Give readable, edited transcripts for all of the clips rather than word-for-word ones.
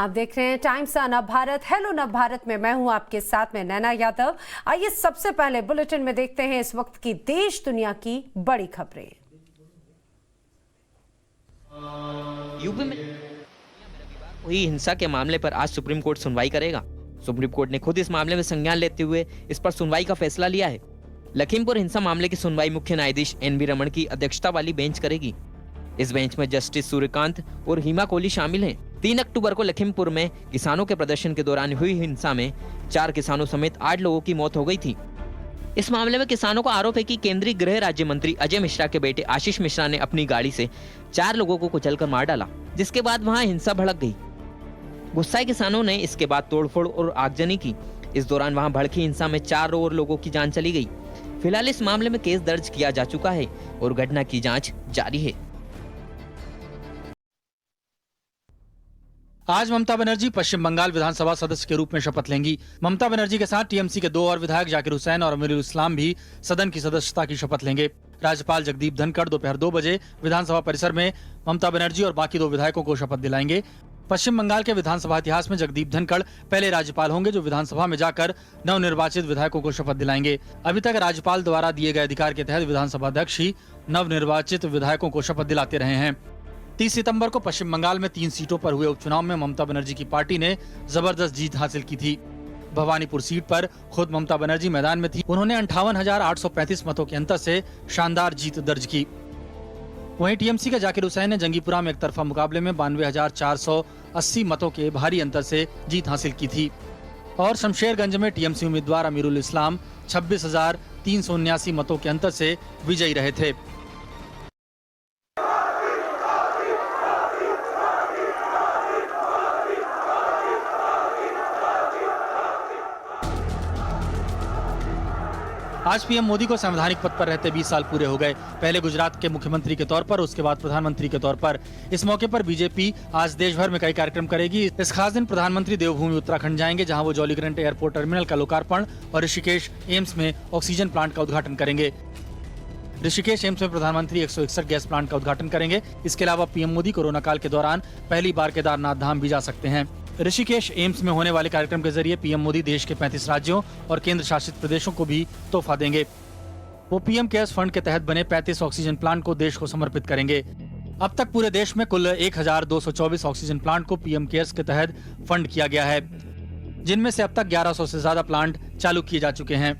आप देख रहे हैं टाइम्स नव भारत। हेलो नव भारत में मैं हूं आपके साथ में नैना यादव। आइए सबसे पहले बुलेटिन में देखते हैं इस वक्त की देश दुनिया की बड़ी खबरें। यूपी में हुई हिंसा के मामले पर आज सुप्रीम कोर्ट सुनवाई करेगा। सुप्रीम कोर्ट ने खुद इस मामले में संज्ञान लेते हुए इस पर सुनवाई का फैसला लिया है। लखीमपुर हिंसा मामले की सुनवाई मुख्य न्यायाधीश एन.वी. रमन की अध्यक्षता वाली बेंच करेगी। इस बेंच में जस्टिस सूर्यकांत और हिमा कोहली शामिल हैं। 3 अक्टूबर को लखीमपुर में किसानों के प्रदर्शन के दौरान हुई हिंसा में 4 किसानों समेत 8 लोगों की मौत हो गई थी। इस मामले में किसानों का आरोप है कि केंद्रीय गृह राज्य मंत्री अजय मिश्रा के बेटे आशीष मिश्रा ने अपनी गाड़ी से 4 लोगों को कुचलकर मार डाला, जिसके बाद वहां हिंसा भड़क गई। गुस्साए किसानों ने इसके बाद तोड़फोड़ और आगजनी की। इस दौरान वहां भड़की हिंसा में 4 और लोगों की जान चली गई। फिलहाल इस मामले में केस दर्ज किया जा चुका है और घटना की जांच जारी है। आज ममता बनर्जी पश्चिम बंगाल विधानसभा सदस्य के रूप में शपथ लेंगी। ममता बनर्जी के साथ टीएमसी के 2 और विधायक जाकिर हुसैन और अमीरुल इस्लाम भी सदन की सदस्यता की शपथ लेंगे। राज्यपाल जगदीप धनखड़ दोपहर 2 बजे विधानसभा परिसर में ममता बनर्जी और बाकी 2 विधायकों को शपथ दिलाएंगे। पश्चिम बंगाल के विधानसभा इतिहास में जगदीप धनखड़ पहले राज्यपाल होंगे जो विधानसभा में जाकर नवनिर्वाचित विधायकों को शपथ दिलाएंगे। अभी तक राज्यपाल द्वारा दिए गए अधिकार के तहत विधानसभा अध्यक्ष ही नवनिर्वाचित विधायकों को शपथ दिलाते रहे हैं। 30 सितंबर को पश्चिम बंगाल में 3 सीटों पर हुए उपचुनाव में ममता बनर्जी की पार्टी ने जबरदस्त जीत हासिल की थी। भवानीपुर सीट पर खुद ममता बनर्जी मैदान में थी। उन्होंने 58,835 मतों के अंतर से शानदार जीत दर्ज की। वहीं टीएमसी के जाकिर हुसैन ने जंगीपुरा में एक तरफा मुकाबले में 92,480 मतों के भारी अंतर से जीत हासिल की थी और शमशेरगंज में टीएमसी उम्मीदवार अमीरुल इस्लाम 26,379 मतों के अंतर से विजयी रहे थे। आज पीएम मोदी को संवैधानिक पद पर रहते 20 साल पूरे हो गए। पहले गुजरात के मुख्यमंत्री के तौर पर, उसके बाद प्रधानमंत्री के तौर पर। इस मौके पर बीजेपी आज देश भर में कई कार्यक्रम करेगी। इस खास दिन प्रधानमंत्री देवभूमि उत्तराखंड जाएंगे, जहां वो जॉलीग्रांट एयरपोर्ट टर्मिनल का लोकार्पण और ऋषिकेश एम्स में ऑक्सीजन प्लांट का उद्घाटन करेंगे। ऋषिकेश एम्स में प्रधानमंत्री 161 गैस प्लांट का उद्घाटन करेंगे। इसके अलावा पीएम मोदी कोरोना काल के दौरान पहली बार केदारनाथ धाम भी जा सकते हैं। ऋषिकेश एम्स में होने वाले कार्यक्रम के जरिए पीएम मोदी देश के 35 राज्यों और केंद्र शासित प्रदेशों को भी तोहफा देंगे। वो पीएम केयर्स फंड के तहत बने 35 ऑक्सीजन प्लांट को देश को समर्पित करेंगे। अब तक पूरे देश में कुल 1,224 ऑक्सीजन प्लांट को पीएम केयर्स के तहत फंड किया गया है, जिनमें से अब तक 1100 से ज्यादा प्लांट चालू किए जा चुके हैं।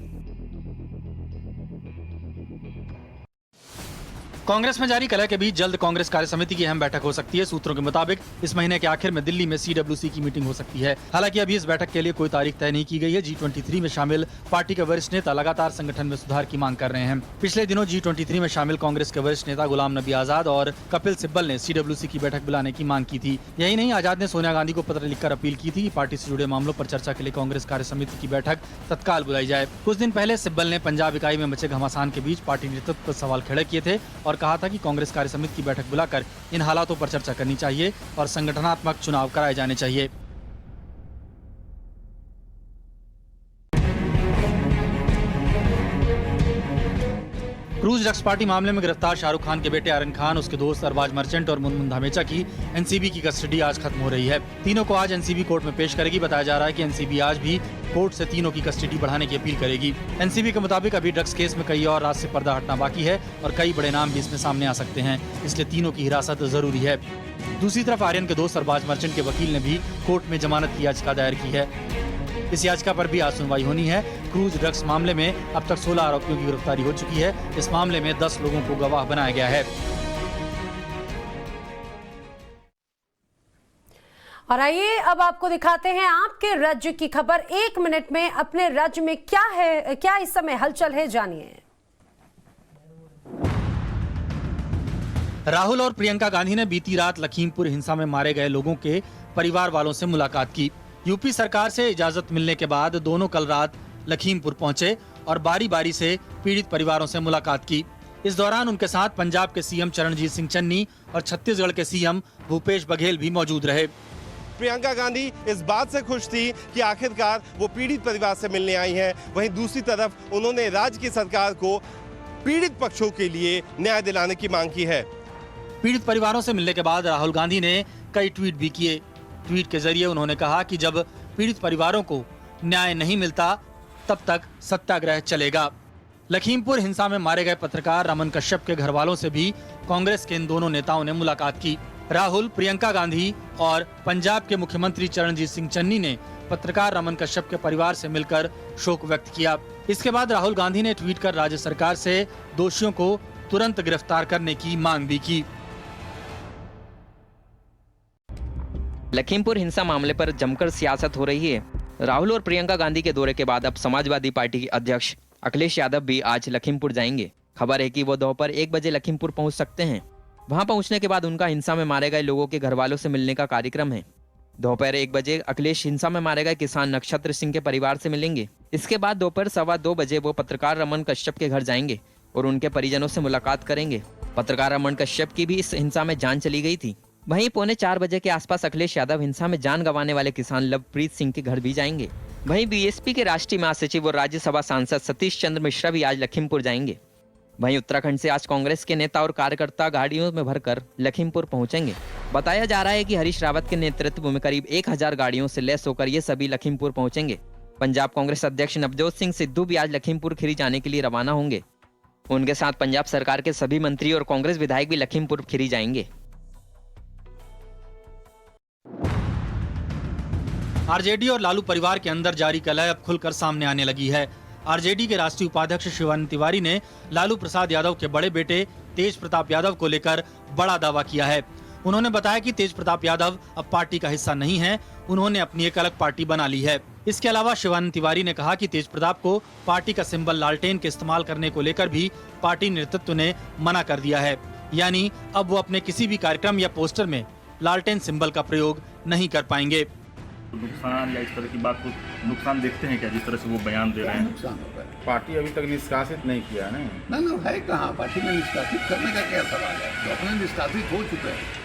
कांग्रेस में जारी कलह के बीच जल्द कांग्रेस कार्य समिति की अहम बैठक हो सकती है। सूत्रों के मुताबिक इस महीने के आखिर में दिल्ली में सीडब्ल्यूसी की मीटिंग हो सकती है। हालांकि अभी इस बैठक के लिए कोई तारीख तय नहीं की गई है। G23 में शामिल पार्टी के वरिष्ठ नेता लगातार संगठन में सुधार की मांग कर रहे हैं। पिछले दिनों G23 में शामिल कांग्रेस के वरिष्ठ नेता गुलाम नबी आजाद और कपिल सिब्बल ने सीडब्ल्यूसी की बैठक बुलाने की मांग की थी। यही नहीं, आजाद ने सोनिया गांधी को पत्र लिखकर अपील की थी कि पार्टी से जुड़े मामलों पर चर्चा के लिए कांग्रेस कार्य समिति की बैठक तत्काल बुलाई जाए। कुछ दिन पहले सिब्बल ने पंजाब इकाई में मचे घमासान के बीच पार्टी नेतृत्व पर सवाल खड़े किए थे और कहा था कि कांग्रेस कार्य समिति की बैठक बुलाकर इन हालातों पर चर्चा करनी चाहिए और संगठनात्मक चुनाव कराए जाने चाहिए। क्रूज ड्रग्स पार्टी मामले में गिरफ्तार शाहरुख खान के बेटे आर्यन खान, उसके दोस्त अरबाज मर्चेंट और मुनमुन धामेचा की एनसीबी की कस्टडी आज खत्म हो रही है। तीनों को आज एनसीबी कोर्ट में पेश करेगी। बताया जा रहा है कि एनसीबी आज भी कोर्ट से तीनों की कस्टडी बढ़ाने की अपील करेगी। एनसीबी के मुताबिक अभी ड्रग्स केस में कई और राज से पर्दा हटना बाकी है और कई बड़े नाम भी इसमें सामने आ सकते हैं, इसलिए तीनों की हिरासत जरूरी है। दूसरी तरफ आर्यन के दोस्त अरबाज मर्चेंट के वकील ने भी कोर्ट में जमानत की याचिका दायर की है। इस याचिका पर भी आज सुनवाई होनी है। क्रूज ड्रग्स मामले में अब तक 16 आरोपियों की गिरफ्तारी हो चुकी है। इस मामले में 10 लोगों को गवाह बनाया गया है। और आइए अब आपको दिखाते हैं आपके राज्य की खबर। 1 मिनट में अपने राज्य में क्या है, क्या इस समय हलचल है, जानिए। राहुल और प्रियंका गांधी ने बीती रात लखीमपुर हिंसा में मारे गए लोगों के परिवार वालों से मुलाकात की। यूपी सरकार से इजाजत मिलने के बाद दोनों कल रात लखीमपुर पहुंचे और बारी बारी से पीड़ित परिवारों से मुलाकात की। इस दौरान उनके साथ पंजाब के सीएम चरणजीत सिंह चन्नी और छत्तीसगढ़ के सीएम भूपेश बघेल भी मौजूद रहे। प्रियंका गांधी इस बात से खुश थी कि आखिरकार वो पीड़ित परिवार से मिलने आई हैं। वहीं दूसरी तरफ उन्होंने राज्य की सरकार को पीड़ित पक्षों के लिए न्याय दिलाने की मांग की है। पीड़ित परिवारों से मिलने के बाद राहुल गांधी ने कई ट्वीट भी किए। ट्वीट के जरिए उन्होंने कहा कि जब पीड़ित परिवारों को न्याय नहीं मिलता तब तक सत्याग्रह चलेगा। लखीमपुर हिंसा में मारे गए पत्रकार रमन कश्यप के घर वालों से भी कांग्रेस के इन दोनों नेताओं ने मुलाकात की। राहुल, प्रियंका गांधी और पंजाब के मुख्यमंत्री चरणजीत सिंह चन्नी ने पत्रकार रमन कश्यप के परिवार से मिलकर शोक व्यक्त किया। इसके बाद राहुल गांधी ने ट्वीट कर राज्य सरकार से दोषियों को तुरंत गिरफ्तार करने की मांग भी की। लखीमपुर हिंसा मामले पर जमकर सियासत हो रही है। राहुल और प्रियंका गांधी के दौरे के बाद अब समाजवादी पार्टी के अध्यक्ष अखिलेश यादव भी आज लखीमपुर जाएंगे। खबर है कि वो दोपहर 1 बजे लखीमपुर पहुंच सकते हैं। वहां पहुंचने के बाद उनका हिंसा में मारे गए लोगों के घर वालों से मिलने का कार्यक्रम है। दोपहर 1 बजे अखिलेश हिंसा में मारे गए किसान नक्षत्र सिंह के परिवार से मिलेंगे। इसके बाद दोपहर 2:15 बजे वो पत्रकार रमन कश्यप के घर जाएंगे और उनके परिजनों से मुलाकात करेंगे। पत्रकार रमन कश्यप की भी इस हिंसा में जान चली गई थी। वहीं 3:45 बजे के आसपास अखिलेश यादव हिंसा में जान गंवाने वाले किसान लवप्रीत सिंह के घर भी जाएंगे। वहीं बीएसपी के राष्ट्रीय महासचिव और राज्यसभा सांसद सतीश चंद्र मिश्रा भी आज लखीमपुर जाएंगे। वहीं उत्तराखंड से आज कांग्रेस के नेता और कार्यकर्ता गाड़ियों में भरकर लखीमपुर पहुंचेंगे। बताया जा रहा है कि हरीश रावत के नेतृत्व में करीब 1000 गाड़ियों से लैस होकर ये सभी लखीमपुर पहुंचेंगे। पंजाब कांग्रेस अध्यक्ष नवजोत सिंह सिद्धू भी आज लखीमपुर खीरी जाने के लिए रवाना होंगे। उनके साथ पंजाब सरकार के सभी मंत्री और कांग्रेस विधायक भी लखीमपुर खीरी जाएंगे। आरजेडी और लालू परिवार के अंदर जारी कलह अब खुलकर सामने आने लगी है। आरजेडी के राष्ट्रीय उपाध्यक्ष शिवानंद तिवारी ने लालू प्रसाद यादव के बड़े बेटे तेज प्रताप यादव को लेकर बड़ा दावा किया है। उन्होंने बताया कि तेज प्रताप यादव अब पार्टी का हिस्सा नहीं है, उन्होंने अपनी एक अलग पार्टी बना ली है। इसके अलावा शिवानंद तिवारी ने कहा कि तेज प्रताप को पार्टी का सिंबल लालटेन के इस्तेमाल करने को लेकर भी पार्टी नेतृत्व ने मना कर दिया है, यानी अब वो अपने किसी भी कार्यक्रम या पोस्टर में लालटेन सिंबल का प्रयोग नहीं कर पाएंगे। नुकसान या इस तरह की बात को नुकसान देखते हैं क्या, जिस तरह से वो बयान दे रहे हैं? नुकसान होगा। पार्टी अभी तक निष्कासित नहीं किया है ना है कहाँ, पार्टी में निष्कासित करने का क्या सवाल है, तो अपने निष्कासित हो चुके हैं।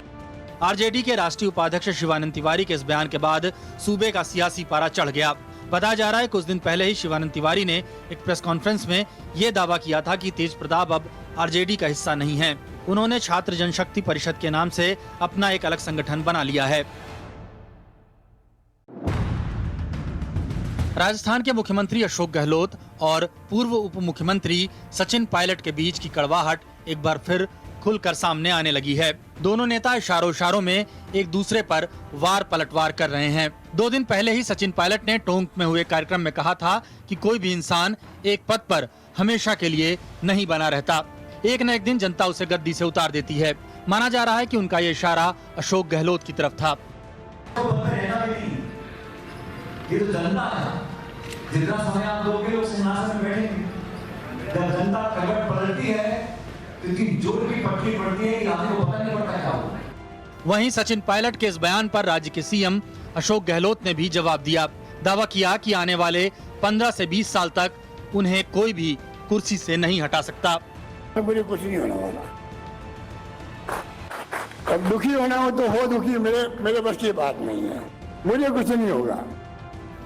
आरजेडी के राष्ट्रीय उपाध्यक्ष शिवानंद तिवारी के इस बयान के बाद सूबे का सियासी पारा चढ़ गया। बताया जा रहा है कुछ दिन पहले ही शिवानंद तिवारी ने एक प्रेस कॉन्फ्रेंस में ये दावा किया था कि तेज प्रताप अब आरजेडी का हिस्सा नहीं है। उन्होंने छात्र जनशक्ति परिषद के नाम से अपना एक अलग संगठन बना लिया है। राजस्थान के मुख्यमंत्री अशोक गहलोत और पूर्व उप मुख्यमंत्री सचिन पायलट के बीच की कड़वाहट एक बार फिर खुलकर सामने आने लगी है। दोनों नेता इशारों में एक दूसरे पर वार पलटवार कर रहे हैं। 2 दिन पहले ही सचिन पायलट ने टोंक में हुए कार्यक्रम में कहा था कि कोई भी इंसान एक पद पर हमेशा के लिए नहीं बना रहता, एक न एक दिन जनता उसे गद्दी से उतार देती है। माना जा रहा है कि उनका ये इशारा अशोक गहलोत की तरफ था। ये तो जनता है, जितना समय आप दोगे लोग सिंहासन में बैठेंगे। जब जनता करवट बदलती है तो इनकी जोर की पटरी पड़ती है कि आदमी को पता नहीं पड़ता क्या होगा। वहीं सचिन पायलट के इस बयान पर राज्य के सीएम अशोक गहलोत ने भी जवाब दिया। दावा किया कि आने वाले 15 से 20 साल तक उन्हें कोई भी कुर्सी से नहीं हटा सकता। मुझे कुछ नहीं होने वाला, अब दुखी होना हो तो हो दुखी, मेरे बस की बात नहीं है, मुझे कुछ नहीं होगा।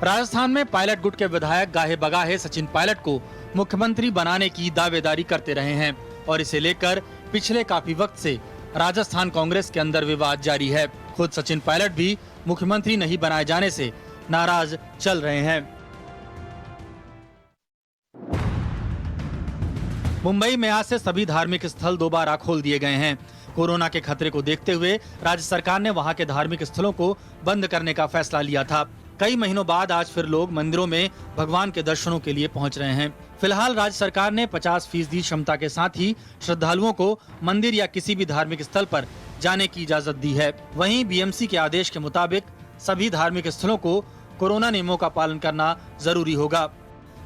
राजस्थान में पायलट गुट के विधायक गाहे बगाहे सचिन पायलट को मुख्यमंत्री बनाने की दावेदारी करते रहे हैं और इसे लेकर पिछले काफी वक्त से राजस्थान कांग्रेस के अंदर विवाद जारी है। खुद सचिन पायलट भी मुख्यमंत्री नहीं बनाए जाने से नाराज चल रहे हैं। मुंबई में आज से सभी धार्मिक स्थल दोबारा खोल दिए गए हैं। कोरोना के खतरे को देखते हुए राज्य सरकार ने वहां के धार्मिक स्थलों को बंद करने का फैसला लिया था। कई महीनों बाद आज फिर लोग मंदिरों में भगवान के दर्शनों के लिए पहुंच रहे हैं। फिलहाल राज्य सरकार ने 50% क्षमता के साथ ही श्रद्धालुओं को मंदिर या किसी भी धार्मिक स्थल पर जाने की इजाजत दी है। वहीं बीएमसी के आदेश के मुताबिक सभी धार्मिक स्थलों को कोरोना नियमों का पालन करना जरूरी होगा।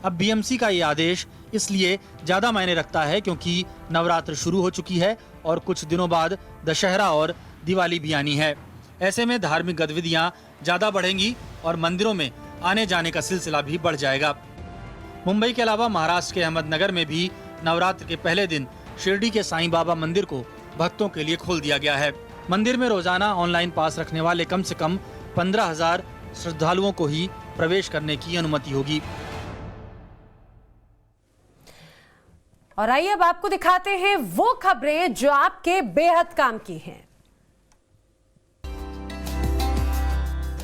अब बीएमसी का ये आदेश इसलिए ज्यादा मायने रखता है क्योंकि नवरात्र शुरू हो चुकी है और कुछ दिनों बाद दशहरा और दिवाली भी आनी है। ऐसे में धार्मिक गतिविधियां ज्यादा बढ़ेंगी और मंदिरों में आने जाने का सिलसिला भी बढ़ जाएगा। मुंबई के अलावा महाराष्ट्र के अहमदनगर में भी नवरात्र के पहले दिन शिरडी के साईं बाबा मंदिर को भक्तों के लिए खोल दिया गया है। मंदिर में रोजाना ऑनलाइन पास रखने वाले कम से कम 15,000 श्रद्धालुओं को ही प्रवेश करने की अनुमति होगी। और आइए अब आपको दिखाते हैं वो खबरें जो आपके बेहद काम की हैं।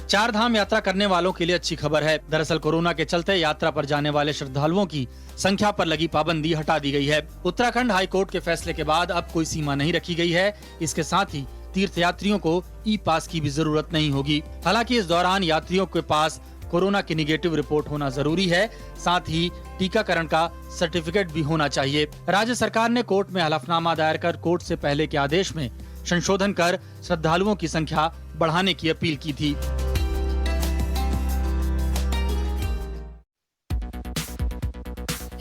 चार धाम यात्रा करने वालों के लिए अच्छी खबर है। दरअसल कोरोना के चलते यात्रा पर जाने वाले श्रद्धालुओं की संख्या पर लगी पाबंदी हटा दी गई है। उत्तराखंड हाई कोर्ट के फैसले के बाद अब कोई सीमा नहीं रखी गई है। इसके साथ ही तीर्थयात्रियों को ई पास की भी जरूरत नहीं होगी। हालांकि इस दौरान यात्रियों के पास कोरोना की निगेटिव रिपोर्ट होना जरूरी है। साथ ही टीकाकरण का सर्टिफिकेट भी होना चाहिए। राज्य सरकार ने कोर्ट में हलफनामा दायर कर कोर्ट से पहले के आदेश में संशोधन कर श्रद्धालुओं की संख्या बढ़ाने की अपील की थी।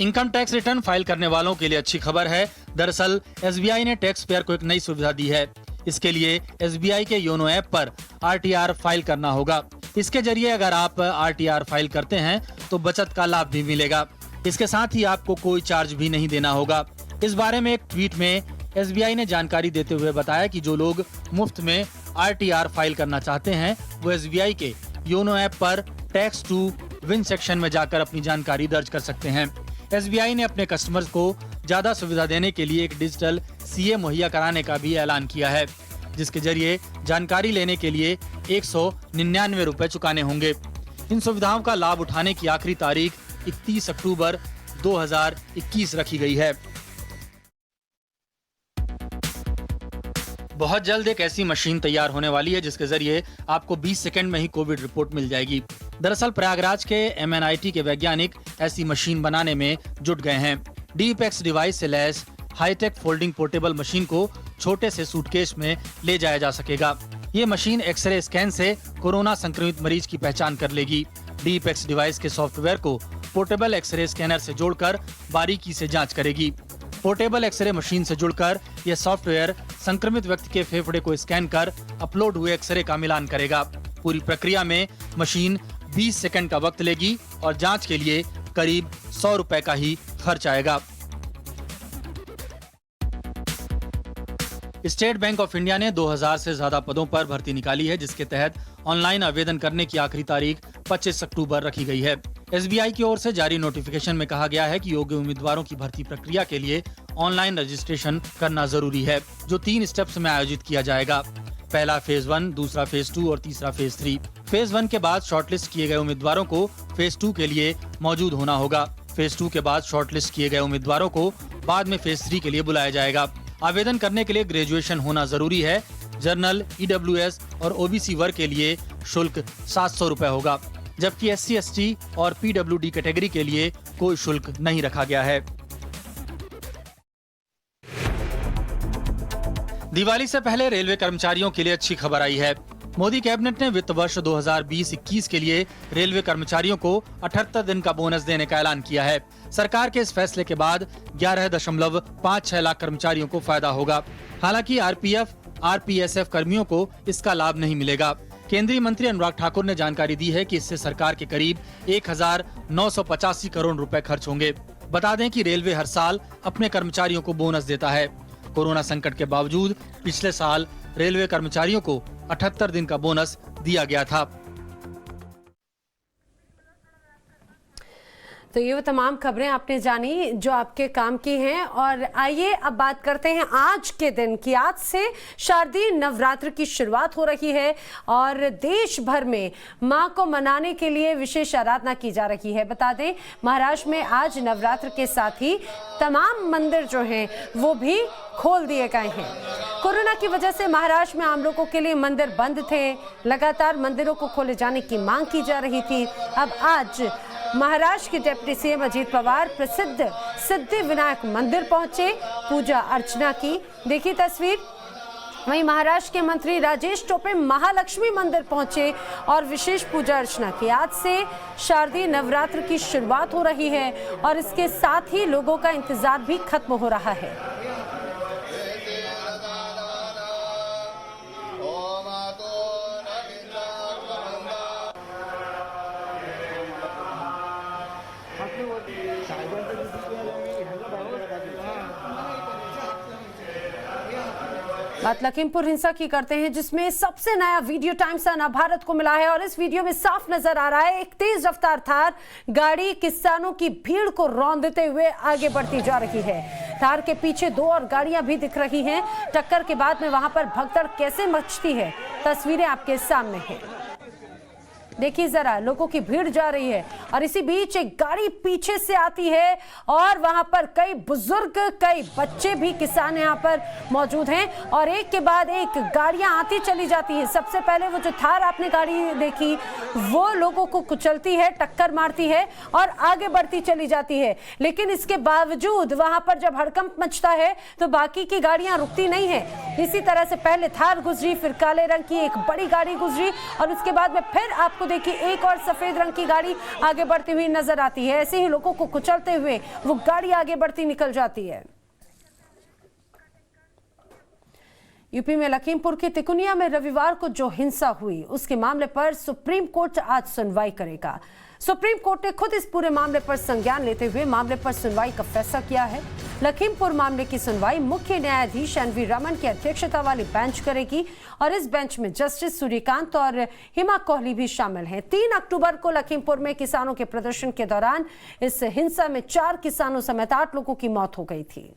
इनकम टैक्स रिटर्न फाइल करने वालों के लिए अच्छी खबर है। दरअसल एसबीआई ने टैक्स पेयर को एक नई सुविधा दी है। इसके लिए एसबीआई के योनो ऐप पर आरटीआर फाइल करना होगा। इसके जरिए अगर आप आरटीआर फाइल करते हैं तो बचत का लाभ भी मिलेगा। इसके साथ ही आपको कोई चार्ज भी नहीं देना होगा। इस बारे में एक ट्वीट में एसबीआई ने जानकारी देते हुए बताया कि जो लोग मुफ्त में आरटीआर फाइल करना चाहते हैं वो एसबीआई के योनो ऐप पर टैक्स टू विन सेक्शन में जाकर अपनी जानकारी दर्ज कर सकते हैं। एसबीआई ने अपने कस्टमर्स को ज्यादा सुविधा देने के लिए एक डिजिटल सीए मुहैया कराने का भी ऐलान किया है, जिसके जरिए जानकारी लेने के लिए 199 रुपए चुकाने होंगे। इन सुविधाओं का लाभ उठाने की आखिरी तारीख 31 अक्टूबर 2021 रखी गई है। बहुत जल्द एक ऐसी मशीन तैयार होने वाली है जिसके जरिए आपको 20 सेकंड में ही कोविड रिपोर्ट मिल जाएगी। दरअसल प्रयागराज के MNIT के वैज्ञानिक ऐसी मशीन बनाने में जुट गए हैं। डीपेक्स डिवाइस से lace hi tech folding portable machine को छोटे से सूटकेस में ले जाया जा सकेगा। ये मशीन एक्सरे स्कैन से कोरोना संक्रमित मरीज की पहचान कर लेगी। डीपेक्स डिवाइस के सॉफ्टवेयर को पोर्टेबल एक्सरे स्कैनर से जोड़कर बारीकी से जांच करेगी। पोर्टेबल एक्सरे मशीन से जुड़कर यह सॉफ्टवेयर संक्रमित व्यक्ति के फेफड़े को स्कैन कर अपलोड हुए एक्सरे का मिलान करेगा। पूरी प्रक्रिया में मशीन 20 सेकंड का वक्त लेगी और जांच के लिए करीब 100 रुपए का ही खर्च आएगा। स्टेट बैंक ऑफ इंडिया ने 2000 से ज्यादा पदों पर भर्ती निकाली है, जिसके तहत ऑनलाइन आवेदन करने की आखिरी तारीख 25 अक्टूबर रखी गई है। एसबीआई की ओर से जारी नोटिफिकेशन में कहा गया है कि योग्य उम्मीदवारों की भर्ती प्रक्रिया के लिए ऑनलाइन रजिस्ट्रेशन करना जरूरी है, जो 3 स्टेप्स में आयोजित किया जाएगा। पहला फेज 1, दूसरा फेज 2 और तीसरा फेज 3। फेज 1 के बाद शॉर्टलिस्ट किए गए उम्मीदवारों को फेज 2 के लिए मौजूद होना होगा। फेज 2 के बाद शॉर्टलिस्ट किए गए उम्मीदवारों को बाद में फेज 3 के लिए बुलाया जाएगा। आवेदन करने के लिए ग्रेजुएशन होना जरूरी है। जनरल, ईडब्ल्यूएस और ओबीसी वर्ग के लिए शुल्क 700 रुपए होगा, जबकि SC, ST और PWD कैटेगरी के लिए कोई शुल्क नहीं रखा गया है। दिवाली से पहले रेलवे कर्मचारियों के लिए अच्छी खबर आई है। मोदी कैबिनेट ने वित्त वर्ष 2020-21 के लिए रेलवे कर्मचारियों को 78 दिन का बोनस देने का ऐलान किया है। सरकार के इस फैसले के बाद 11.56 लाख कर्मचारियों को फायदा होगा। हालांकि RPF, RPSF कर्मियों को इसका लाभ नहीं मिलेगा। केंद्रीय मंत्री अनुराग ठाकुर ने जानकारी दी है कि इससे सरकार के करीब 1985 करोड़ रुपए खर्च होंगे। बता दें कि रेलवे हर साल अपने कर्मचारियों को बोनस देता है। कोरोना संकट के बावजूद पिछले साल रेलवे कर्मचारियों को 78 दिन का बोनस दिया गया था। तो ये वो तमाम खबरें आपने जानी जो आपके काम की हैं। और आइए अब बात करते हैं आज के दिन की। आज से शारदीय नवरात्र की शुरुआत हो रही है और देश भर में मां को मनाने के लिए विशेष आराधना की जा रही है। बता दें, महाराष्ट्र में आज नवरात्र के साथ ही तमाम मंदिर जो हैं वो भी खोल दिए गए हैं। कोरोना की वजह से महाराष्ट्र में आम लोगों के लिए मंदिर बंद थे। लगातार मंदिरों को खोले जाने की मांग की जा रही थी। अब आज महाराष्ट्र के डिप्टी सीएम अजीत पवार प्रसिद्ध सिद्धि विनायक मंदिर पहुंचे, पूजा अर्चना की। देखिए तस्वीर। वहीं महाराष्ट्र के मंत्री राजेश टोपे महालक्ष्मी मंदिर पहुंचे और विशेष पूजा अर्चना की। आज से शारदीय नवरात्र की शुरुआत हो रही है और इसके साथ ही लोगों का इंतजार भी खत्म हो रहा है। बात लखीमपुर हिंसा की करते हैं, जिसमें सबसे नया वीडियो टाइम्स नव भारत को मिला है और इस वीडियो में साफ नजर आ रहा है एक तेज रफ्तार थार गाड़ी किसानों की भीड़ को रौंदते हुए आगे बढ़ती जा रही है। थार के पीछे 2 और गाड़ियां भी दिख रही हैं। टक्कर के बाद में वहां पर भगदड़ कैसे मचती है, तस्वीरें आपके सामने हैं। देखिए जरा, लोगों की भीड़ जा रही है और इसी बीच एक गाड़ी पीछे से आती है और वहां पर कई बुजुर्ग, कई बच्चे भी किसान यहाँ पर मौजूद हैं और एक के बाद एक गाड़ियां आती चली जाती है। सबसे पहले वो जो थार आपने गाड़ी देखी, वो लोगों को कुचलती है, टक्कर मारती है और आगे बढ़ती चली जाती है। लेकिन इसके बावजूद वहां पर जब हड़कंप मचता है तो बाकी की गाड़ियां रुकती नहीं है। इसी तरह से पहले थार गुजरी, फिर काले रंग की एक बड़ी गाड़ी गुजरी और उसके बाद में फिर आपको देखिए एक और सफेद रंग की गाड़ी आगे बढ़ती हुई नजर आती है। ऐसे ही लोगों को कुचलते हुए वो गाड़ी आगे बढ़ती निकल जाती है। यूपी में लखीमपुर के तिकुनिया में रविवार को जो हिंसा हुई, उसके मामले पर सुप्रीम कोर्ट आज सुनवाई करेगा। सुप्रीम कोर्ट ने खुद इस पूरे मामले पर संज्ञान लेते हुए मामले पर सुनवाई का फैसला किया है। लखीमपुर मामले की सुनवाई मुख्य न्यायाधीश एनवी रमन की अध्यक्षता वाली बेंच करेगी और इस बेंच में जस्टिस सूर्यकांत और हिमा कोहली भी शामिल हैं। 3 अक्टूबर को लखीमपुर में किसानों के प्रदर्शन के दौरान इस हिंसा में 4 किसानों समेत 8 लोगों की मौत हो गई थी।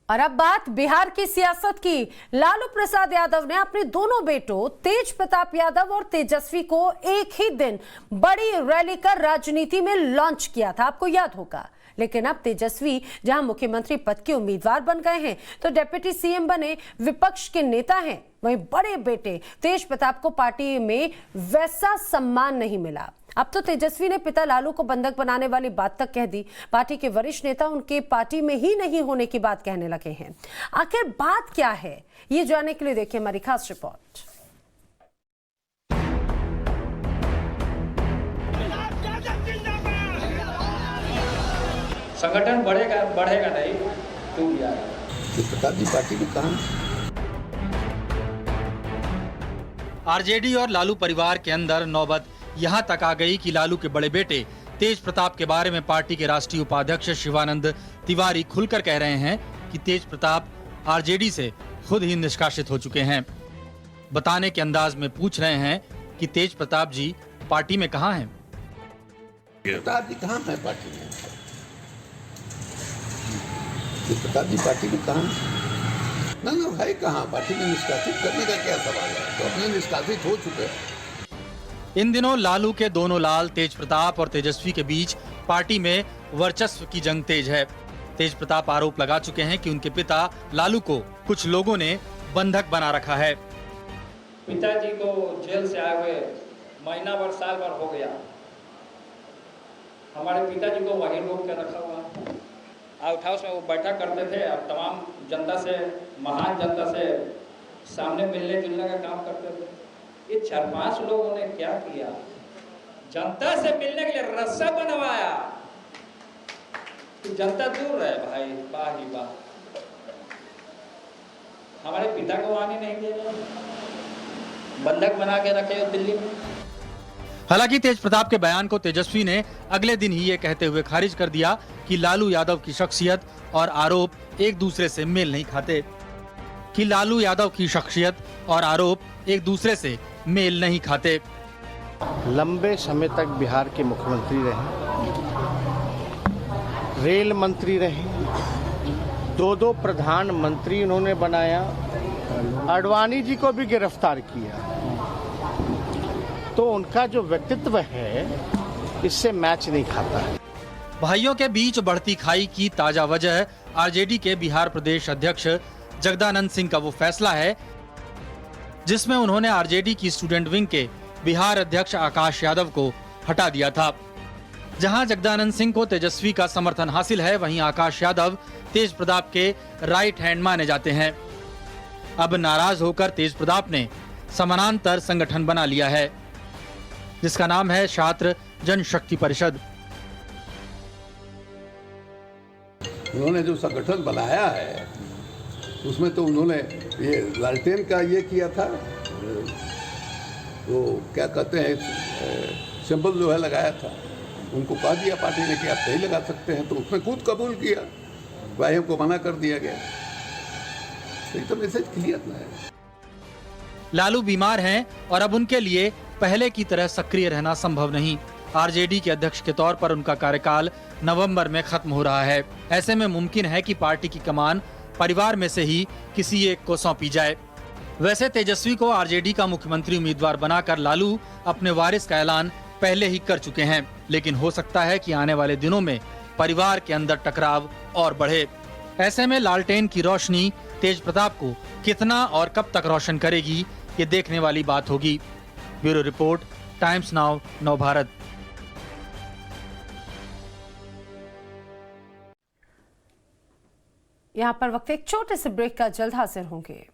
और अब बात बिहार की सियासत की। लालू प्रसाद यादव ने अपने दोनों बेटों तेज प्रताप यादव और तेजस्वी को एक ही दिन बड़ी रैली कर राजनीति में लॉन्च किया था, आपको याद होगा। लेकिन अब तेजस्वी जहां मुख्यमंत्री पद के उम्मीदवार बन गए हैं तो डिप्टी सीएम बने विपक्ष के नेता हैं, वहीं बड़े बेटे तेज प्रताप को पार्टी में वैसा सम्मान नहीं मिला। अब तो तेजस्वी ने पिता लालू को बंधक बनाने वाली बात तक कह दी। पार्टी के वरिष्ठ नेता उनके पार्टी में ही नहीं होने की बात कहने लगे हैं। आखिर बात क्या है, ये जानने के लिए देखिए हमारी खास रिपोर्ट। संगठन बढ़ेगा नहीं, टूट जाएगा। प्रताप जी पार्टी में कहां? आरजेडी और लालू परिवार के अंदर नौबत यहां तक आ गई कि लालू के बड़े बेटे तेज प्रताप के बारे में पार्टी के राष्ट्रीय उपाध्यक्ष शिवानंद तिवारी खुलकर कह रहे हैं कि तेज प्रताप आरजेडी से खुद ही निष्कासित हो चुके हैं। बताने के अंदाज में पूछ रहे हैं कि तेज प्रताप जी पार्टी में कहां हैं? प्रताप जी कहां है पार्टी में? प्रताप जी पार्टी में कहां? ना भाई कहां? पार्टी में निष्कासित करने का क्या सवाल है? तो अपने निष्कासित हो चुके हैं। इन दिनों लालू के दोनों लाल तेज प्रताप और तेजस्वी के बीच पार्टी में वर्चस्व की जंग तेज है। तेज प्रताप आरोप लगा चुके हैं कि उनके पिता लालू को कुछ लोगों ने बंधक बना रखा है। पिताजी को जेल से आए हुए महीना भर, साल भर हो गया। हमारे पिताजी को वहीं रोक के रखा हुआ। आउट हाउस में वो बैठक करते थे और तमाम जनता से, महान जनता से सामने मिलने जुलने का काम करते थे। ये 4-5 लोगों ने क्या किया? जनता से मिलने के लिए रास्ता बनवाया कि जनता दूर रहे। भाई वाह ही वाह, हमारे पिता को आने नहीं दे रहे, बंधक बना के रखे दिल्ली में। हालांकि तेज प्रताप के बयान को तेजस्वी ने अगले दिन ही ये कहते हुए खारिज कर दिया कि लालू यादव की शख्सियत और आरोप एक दूसरे से मेल नहीं खाते, कि लालू यादव की शख्सियत और आरोप एक दूसरे से मेल नहीं खाते। लंबे समय तक बिहार के मुख्यमंत्री रहे, रेल मंत्री रहे, 2 प्रधानमंत्री उन्होंने बनाया, आडवाणी जी को भी गिरफ्तार किया। तो उनका जो व्यक्तित्व है इससे मैच नहीं खाता है। भाइयों के बीच बढ़ती खाई की ताजा वजह आरजेडी के बिहार प्रदेश अध्यक्ष जगदानंद सिंह का वो फैसला है जिसमें उन्होंने आरजेडी की स्टूडेंट विंग के बिहार अध्यक्ष आकाश यादव को हटा दिया था। जहां जगदानंद सिंह को तेजस्वी का समर्थन हासिल है, वहीं आकाश यादव तेज प्रताप के राइट हैंड माने जाते हैं। अब नाराज होकर तेज प्रताप ने समानांतर संगठन बना लिया है जिसका नाम है छात्र जनशक्ति परिषद। उन्होंने जो संगठन बनाया है उसमें तो उन्होंने ये लालटेन का ये किया था, वो क्या कहते हैं सिंबल जो है लगाया था, उनको कहा दिया पार्टी ने कि आप नहीं लगा सकते हैं, तो उसने खुद कबूल किया, भाइयों को मना कर दिया गया। तो मैसेज क्लियर ना है। लालू बीमार हैं और अब उनके लिए पहले की तरह सक्रिय रहना संभव नहीं। आरजेडी के अध्यक्ष के तौर पर उनका कार्यकाल नवंबर में खत्म हो रहा है। ऐसे में मुमकिन है कि पार्टी की कमान परिवार में से ही किसी एक को सौंपी जाए। वैसे तेजस्वी को आरजेडी का मुख्यमंत्री उम्मीदवार बनाकर लालू अपने वारिस का ऐलान पहले ही कर चुके हैं, लेकिन हो सकता है कि आने वाले दिनों में परिवार के अंदर टकराव और बढ़े। ऐसे में लालटेन की रोशनी तेज प्रताप को कितना और कब तक रोशन करेगी, ये देखने वाली बात होगी। ब्यूरो रिपोर्ट, टाइम्स नाउ, नव भारत। यहाँ पर वक्त एक छोटे से ब्रेक का जल्द हाजिर होंगे।